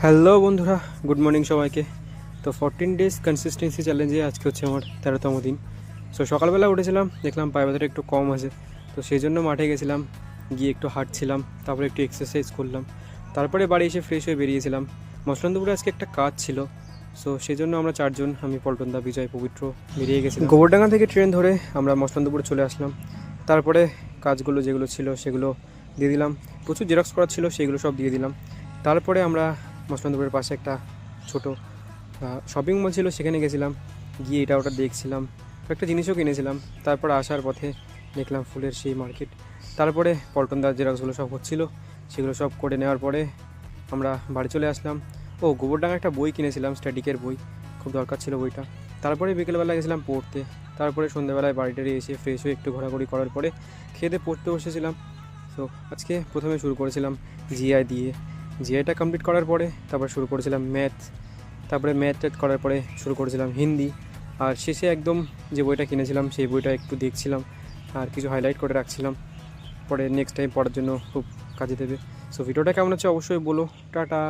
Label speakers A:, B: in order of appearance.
A: Hello বন্ধুরা, good morning সবাইকে। তো 14 ডেজ কনসিস্টেন্সি চ্যালেঞ্জে আজকে হচ্ছে আমার 13তম দিন। সো সকালবেলা উঠেছিলাম, দেখলাম পায়ে ব্যথাটা একটু কম আছে, তো সেই জন্য মাঠে গেছিলাম, গিয়ে একটু হাঁটছিলাম, তারপরে একটু এক্সারসাইজ করলাম, তারপরে বাড়ি এসে ফ্রেশ হয়ে বেরিয়েছিলাম। মসলন্দপুরে আজকে একটা কাজ ছিল, সো সেই জন্য আমরা চারজন, আমি পল্টনদা, বিজয়, পবিত্র বেরিয়ে গেছিলাম। গোবরডাঙ্গা থেকে ট্রেন ধরে আমরা মসলন্দপুরে চলে আসলাম। তারপরে কাজগুলো যেগুলো ছিল সেগুলো দিয়ে দিলাম, প্রচুর জেরক্স করার ছিল সেগুলো সব দিয়ে দিলাম। তারপরে আমরা মসলন্দপুরের পাশে একটা ছোট শপিং মল ছিল, সেখানে গেছিলাম, গিয়ে এটা ওটা দেখছিলাম, একটা জিনিসও কিনেছিলাম। তারপর আসার পথে দেখলাম ফুলের সেই মার্কেট। তারপরে পল্টনদার জেরক্সগুলো সব হচ্ছিলো, সেগুলো সব করে নেওয়ার পরে আমরা বাড়ি চলে আসলাম। ও গোবরডাঙ্গা একটা বই কিনেছিলাম, স্ট্যাটিকের বই, খুব দরকার ছিল বইটা। তারপরে বিকেলবেলা গেছিলাম পড়তে। তারপরে সন্ধ্যেবেলায় বাড়িটারে এসে ফ্রেশ হয়ে একটু ঘোরাঘুরি করার পরে খেয়ে পড়তে বসেছিলাম। সো আজকে প্রথমে শুরু করেছিলাম জিআই দিয়ে, জিআইটা কমপ্লিট করার পরে তারপর শুরু করেছিলাম ম্যাথ, তারপরে ম্যাথ করার পরে শুরু করেছিলাম হিন্দি, আর শেষে একদম যে বইটা কিনেছিলাম সেই বইটা একটু দেখছিলাম আর কিছু হাইলাইট করে রাখছিলাম, পরে নেক্সট টাইম পড়ার জন্য খুব কাজে দেবে। সো ভিডিওটা কেমন হচ্ছে অবশ্যই বলো। টাটা।